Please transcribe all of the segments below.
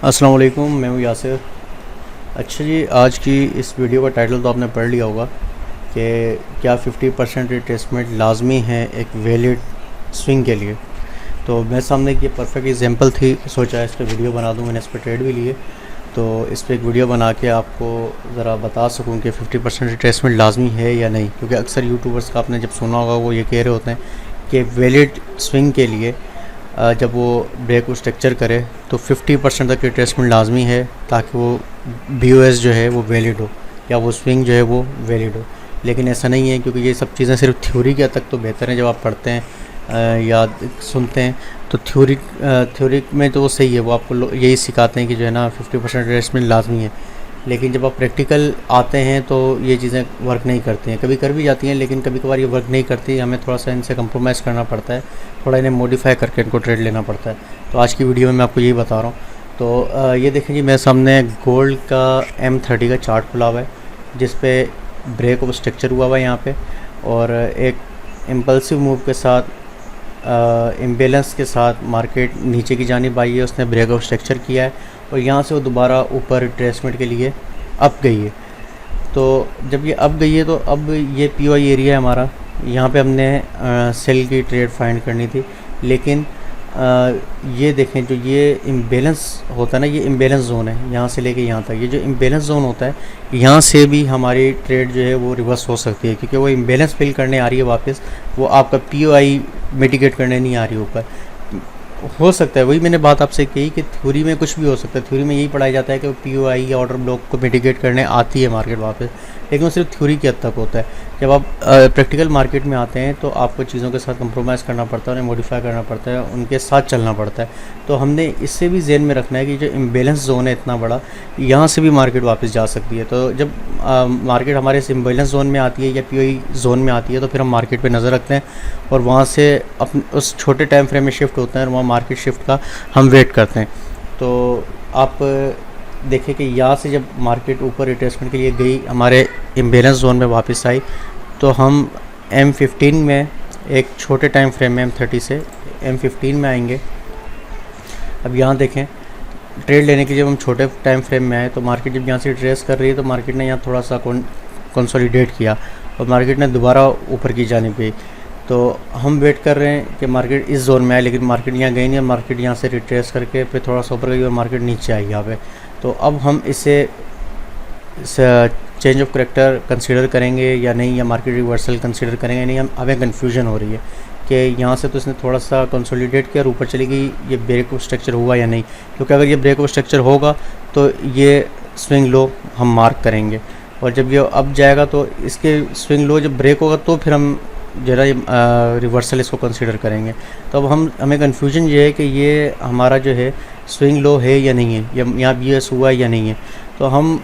अस्सलाम वालेकुम, मैं हूँ यासिर। अच्छा जी, आज की इस वीडियो का टाइटल तो आपने पढ़ लिया होगा कि क्या 50% रिट्रेसमेंट लाजमी है एक वैलिड स्विंग के लिए। तो मेरे सामने एक ये परफेक्ट एग्जांपल थी, सोचा इस पर वीडियो बना दूँ। मैंने इस पर ट्रेड भी लिए, तो इस पर एक वीडियो बना के आपको ज़रा बता सकूँ कि 50% रिट्रेसमेंट लाजमी है या नहीं। क्योंकि अक्सर यूट्यूबर्स का आपने जब सुना होगा वो ये कह रहे होते हैं कि वैलिड स्विंग के लिए जब वो ब्रेक को स्ट्रक्चर करे तो 50% तक रिट्रेसमेंट लाजमी है, ताकि वो BOS जो है वो वैलिड हो या वो स्विंग जो है वो वैलिड हो। लेकिन ऐसा नहीं है, क्योंकि ये सब चीज़ें सिर्फ थ्योरी के हद तक तो बेहतर है। जब आप पढ़ते हैं या सुनते हैं तो थ्योरी में तो वो सही है, वो आपको यही सिखाते हैं कि जो है ना 50% रिट्रेसमेंट लाजमी है। लेकिन जब आप प्रैक्टिकल आते हैं तो ये चीज़ें वर्क नहीं करती हैं। कभी कर भी जाती हैं, लेकिन कभी कभार ये वर्क नहीं करती। हमें थोड़ा सा इनसे कंप्रोमाइज़ करना पड़ता है, थोड़ा इन्हें मॉडिफाई करके इनको ट्रेड लेना पड़ता है। तो आज की वीडियो में मैं आपको यही बता रहा हूँ। तो ये देखें जी, मेरे सामने गोल्ड का M30 का चार्ट खुला हुआ है, जिस पे ब्रेक ऑफ स्ट्रक्चर हुआ हुआ है यहाँ पे, और एक इम्पल्सिव मूव के साथ इम्बेलेंस के साथ मार्केट नीचे की जानिब आई है। उसने ब्रेक ऑफ स्ट्रक्चर किया है और यहाँ से वो दोबारा ऊपर रिट्रेसमेंट के लिए अप गई है। तो जब ये अप गई है तो अब ये POI एरिया है हमारा। यहाँ पे हमने सेल की ट्रेड फाइंड करनी थी, लेकिन ये देखें, जो ये इम्बेलेंस होता है ना, ये इम्बेलेंस जोन है। यहाँ से लेके यहाँ तक ये जो इम्बेलेंस जोन होता है, यहाँ से भी हमारी ट्रेड जो है वो रिवर्स हो सकती है, क्योंकि वो इम्बेलेंस फिल करने आ रही है वापस, वो आपका POI मिटिगेट करने नहीं आ रही ऊपर। हो सकता है, वही मैंने बात आपसे कही कि थ्योरी में कुछ भी हो सकता है। थ्योरी में यही पढ़ाया जाता है कि POI या ऑर्डर ब्लॉक को मिटिगेट करने आती है मार्केट वापस, लेकिन वो सिर्फ थ्योरी की हद तक होता है। जब आप प्रैक्टिकल मार्केट में आते हैं तो आपको चीज़ों के साथ कंप्रोमाइज़ करना पड़ता है, उन्हें मॉडिफाई करना पड़ता है, उनके साथ चलना पड़ता है। तो हमने इससे भी ज़हन में रखना है कि जो इम्बेलेंस जोन है इतना बड़ा, यहाँ से भी मार्केट वापस जा सकती है। तो जब मार्केट हमारे इस इम्बेलेंस जोन में आती है या POI जोन में आती है, तो फिर हम मार्केट पर नज़र रखते हैं और वहाँ से अपने उस छोटे टाइम फ्रेम में शिफ्ट होते हैं और वहाँ मार्केट शिफ्ट का हम वेट करते हैं। तो आप देखें कि यहाँ से जब मार्केट ऊपर रिट्रेसमेंट के लिए गई, हमारे इम्बेलेंस जोन में वापस आई, तो हम M15 में एक छोटे टाइम फ्रेम में M30 से M15 में आएंगे। अब यहाँ देखें, ट्रेड लेने के लिए जब हम छोटे टाइम फ्रेम में आए तो मार्केट जब यहाँ से ट्रेस कर रही है तो मार्केट ने यहाँ थोड़ा सा कंसोलिडेट किया और मार्केट ने दोबारा ऊपर की जानिब गई। तो हम वेट कर रहे हैं कि मार्केट इस जोन में आए, लेकिन मार्केट यहाँ गई नहीं। मार्केट यहाँ से रिट्रेस करके फिर थोड़ा सा ऊपर गई और मार्केट नीचे आई यहाँ पे। तो अब हम इसे चेंज ऑफ करेक्टर कंसीडर करेंगे या नहीं, या मार्केट रिवर्सल कंसीडर करेंगे नहीं। हमें कन्फ्यूजन हो रही है कि यहाँ से तो इसने थोड़ा सा कंसोलिडेट किया और ऊपर चली गई, ये ब्रेक ऑफ स्ट्रक्चर हुआ या नहीं। क्योंकि अगर ये ब्रेक ऑफ स्ट्रक्चर होगा तो ये स्विंग लो हम मार्क करेंगे, और जब ये अब जाएगा तो इसके स्विंग लो जब ब्रेक होगा तो फिर हम जरा रिवर्सल इसको कंसीडर करेंगे। तो अब हमें कन्फ्यूजन ये है कि ये हमारा जो है स्विंग लो है या नहीं है, या यहाँ BOS हुआ है या नहीं है। तो हम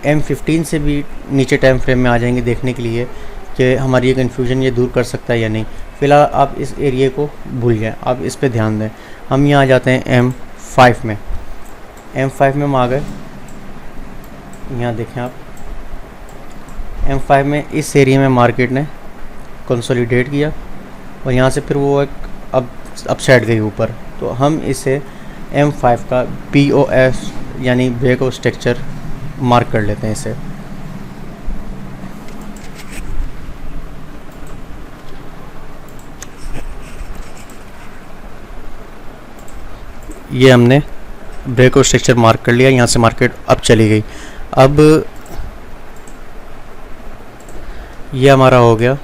M15 से भी नीचे टाइम फ्रेम में आ जाएंगे देखने के लिए कि हमारी ये कन्फ्यूजन ये दूर कर सकता है या नहीं। फ़िलहाल आप इस एरिए को भूल जाएं, आप इस पे ध्यान दें। हम यहाँ आ जाते हैं M5 में। M5 में हम आ गए। यहाँ देखें आप, M5 में इस एरिए में मार्केट ने कंसोलिडेट किया और यहाँ से फिर वो एक अब साइड गई ऊपर। तो हम इसे M5 का BOS यानी ब्रेक ऑफ स्ट्रक्चर मार्क कर लेते हैं इसे। ये हमने ब्रेक ऑफ स्ट्रक्चर मार्क कर लिया। यहाँ से मार्केट अब चली गई। अब ये हमारा हो गया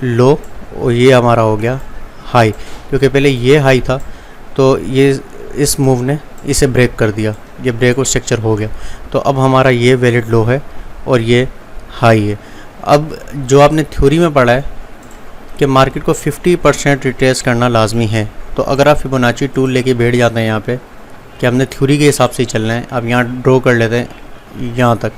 लो और ये हमारा हो गया हाई। क्योंकि पहले ये हाई था तो ये इस मूव ने इसे ब्रेक कर दिया, ये ब्रेक ऑफ स्ट्रक्चर हो गया। तो अब हमारा ये वैलिड लो है और ये हाई है। अब जो आपने थ्योरी में पढ़ा है कि मार्केट को 50% रिट्रेस करना लाजमी है, तो अगर आप फिबोनाची टूल लेके बैठ जाते हैं यहाँ पे कि हमने थ्योरी के हिसाब से ही चलना है, अब यहाँ ड्रॉ कर लेते हैं यहाँ तक,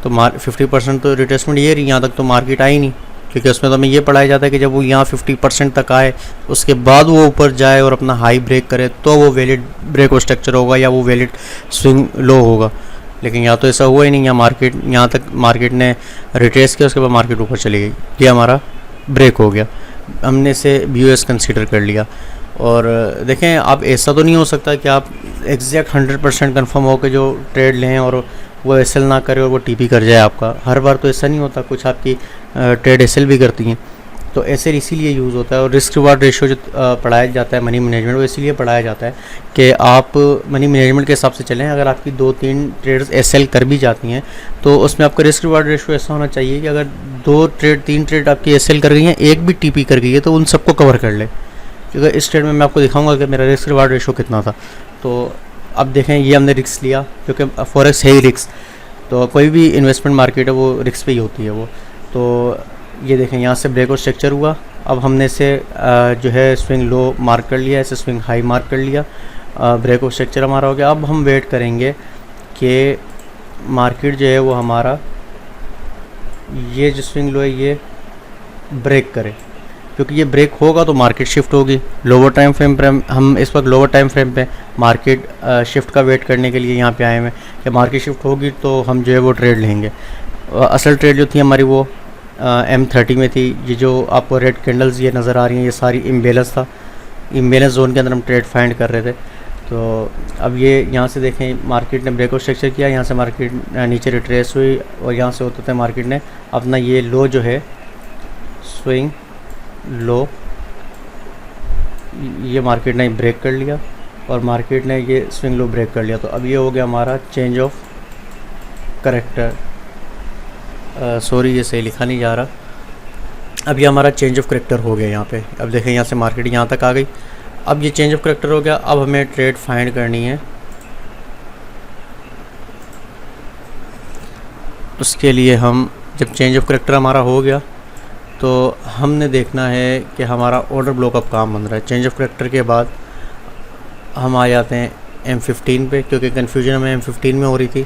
तो 50% तो रिट्रेसमेंट ये रही। यहाँ तक तो मार्केट आई नहीं, क्योंकि उसमें तो हमें ये पढ़ाया जाता है कि जब वो यहाँ 50% तक आए उसके बाद वो ऊपर जाए और अपना हाई ब्रेक करे तो वो वैलिड ब्रेक ऑफ स्ट्रक्चर होगा या वो वैलिड स्विंग लो होगा। लेकिन यहाँ तो ऐसा हुआ ही नहीं। यहाँ तक मार्केट ने रिट्रेस किया, उसके बाद मार्केट ऊपर चली गई, ये हमारा ब्रेक हो गया। हमने इसे BOS कंसीडर कर लिया और देखें, आप ऐसा तो नहीं हो सकता कि आप एग्जैक्ट 100% कन्फर्म हो के जो ट्रेड लें और वो एसएल ना करे और वो टीपी कर जाए आपका। हर बार तो ऐसा नहीं होता, कुछ आपकी ट्रेड एसएल भी करती हैं। तो एसएल इसीलिए यूज़ होता है। और रिस्क रिवार्ड रेशियो जो पढ़ाया जाता है मनी मैनेजमेंट, वो इसीलिए पढ़ाया जाता है कि आप मनी मैनेजमेंट के हिसाब से चलें। अगर आपकी 2-3 ट्रेड्स एसएल कर भी जाती हैं तो उसमें आपका रिस्क रिवार्ड रेशियो ऐसा होना चाहिए कि अगर 2-3 ट्रेड आपकी एसएल कर गई हैं, एक भी टीपी कर गई है, तो उन सबको कवर कर ले। क्योंकि इस ट्रेड में मैं आपको दिखाऊंगा कि मेरा रिस्क रिवार्ड रेशियो कितना था। तो अब देखें, ये हमने रिस्क लिया क्योंकि फॉरेक्स है ही रिस्क। तो कोई भी इन्वेस्टमेंट मार्केट है वो रिस्क पे ही होती है वो। तो ये देखें, यहाँ से ब्रेकआउट स्ट्रक्चर हुआ। अब हमने इसे जो है स्विंग लो मार्क कर लिया, इसे स्विंग हाई मार्क कर लिया। ब्रेकआउट स्ट्रक्चर हमारा हो गया। अब हम वेट करेंगे कि मार्केट जो है वो हमारा ये जो स्विंग लो है ये ब्रेक करे, क्योंकि ये ब्रेक होगा तो मार्केट शिफ्ट होगी। लोअर टाइम फ्रेम पर हम इस वक्त लोअर टाइम फ्रेम पे मार्केट शिफ्ट का वेट करने के लिए यहाँ पे आए हैं कि मार्केट शिफ्ट होगी तो हम जो है वो ट्रेड लेंगे। असल ट्रेड जो थी हमारी वो M30 में थी। ये जो आपको रेड कैंडल्स ये नज़र आ रही हैं, ये सारी इम्बेलेंस था। इम्बेलेंस जोन के अंदर हम ट्रेड फाइंड कर रहे थे। तो अब ये यहाँ से देखें, मार्केट ने ब्रेकआउट स्ट्रक्चर किया, यहाँ से मार्केट नीचे रिट्रेस हुई और यहाँ से होते थे मार्केट ने अपना ये लो जो है स्विंग लो, ये मार्केट ने ब्रेक कर लिया और मार्केट ने ये स्विंग लो ब्रेक कर लिया। तो अब ये हो गया हमारा चेंज ऑफ करेक्टर। सॉरी, ये सही लिखा नहीं जा रहा। अब ये हमारा चेंज ऑफ करेक्टर हो गया यहाँ पे। अब देखें, यहाँ से मार्केट यहाँ तक आ गई। अब ये चेंज ऑफ करेक्टर हो गया। अब हमें ट्रेड फाइंड करनी है। उसके लिए हम जब चेंज ऑफ करेक्टर हमारा हो गया तो हमने देखना है कि हमारा ऑर्डर ब्लॉक अब कहाँ बन रहा है। चेंज ऑफ करेक्टर के बाद हम आ जाते हैं M15 पे, क्योंकि कन्फ्यूजन हमें M15 में हो रही थी।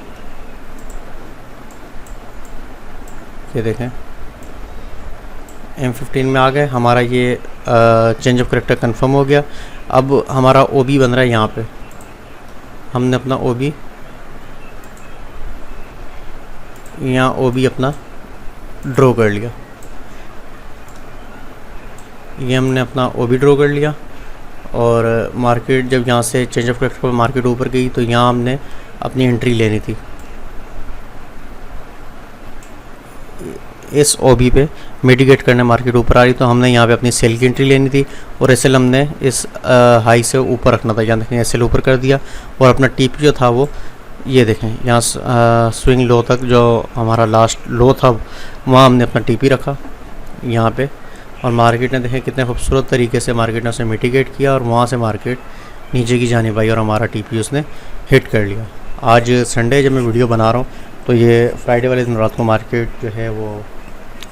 ये देखें, M15 में आ गए। हमारा ये चेंज ऑफ करेक्टर कंफर्म हो गया। अब हमारा OB बन रहा है यहाँ पे। हमने अपना OB यहाँ OB अपना ड्रॉ कर लिया। ये हमने अपना OB ड्रॉ कर लिया। और मार्केट जब यहाँ से चेंज ऑफ करेक्टर पर मार्केट ऊपर गई तो यहाँ हमने अपनी एंट्री लेनी थी। इस OB पे मिटिगेट करने मार्केट ऊपर आ रही तो हमने यहाँ पे अपनी सेल की एंट्री लेनी थी और एसएल हमने इस हाई से ऊपर रखना था। यहाँ देखें, एसएल ऊपर कर दिया और अपना टीपी जो था वो ये देखें, यहाँ स्विंग लो तक जो हमारा लास्ट लो था वहाँ हमने अपना टीपी रखा यहाँ पे। और मार्केट ने देखें कितने खूबसूरत तरीके से मार्केट ने उसे मिटिगेट किया और वहाँ से मार्केट नीचे की जानिब आई और हमारा टीपी उसने हिट कर लिया। आज संडे जब मैं वीडियो बना रहा हूँ तो ये फ्राइडे वाले दिन रात को मार्केट जो है वो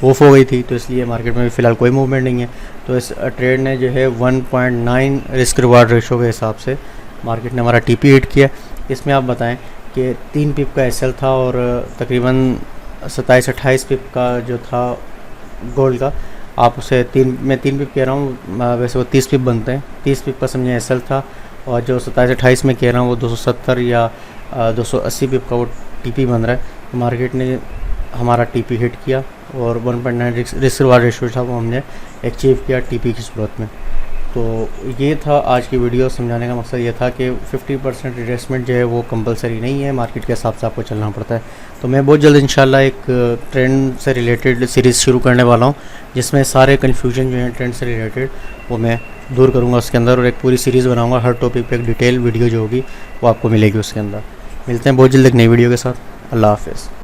ऑफ हो गई थी, तो इसलिए मार्केट में भी फ़िलहाल कोई मूवमेंट नहीं है। तो इस ट्रेड ने जो है 1.9 रिस्क रिवार्ड रेशो के हिसाब से मार्केट ने हमारा टीपी हिट किया। इसमें आप बताएं कि 3 पिप का एसएल था और तकरीबन 27-28 पिप का जो था गोल्ड का, आप उसे 3 पिप कह रहा हूँ, वैसे वो 30 पिप बनते हैं। 30 पिप का समझे एसएल था और जो 27-28 में कह रहा हूँ वो 270 या 280 पिप का वो टीपी बन रहा है। तो मार्केट ने हमारा टीपी हिट किया और 1.9 रिस्क रिवार्ड रेशियो था वो हमने अचीव किया टीपी की सूरत में। तो ये था आज की वीडियो। समझाने का मकसद ये था कि 50% इन्वेस्टमेंट जो है वो कंपलसरी नहीं है, मार्केट के हिसाब से आपको चलना पड़ता है। तो मैं बहुत जल्द इंशाल्लाह एक ट्रेंड से रिलेटेड सीरीज़ शुरू करने वाला हूँ जिसमें सारे कन्फ्यूजन जो हैं ट्रेंड से रिलेटेड वो मैं दूर करूँगा उसके अंदर, और एक पूरी सीरीज़ बनाऊँगा। हर टॉपिक पर एक डिटेल वीडियो जो होगी वो आपको मिलेगी उसके अंदर। मिलते हैं बहुत जल्द एक नई वीडियो के साथ। अल्लाह हाफ़िज़।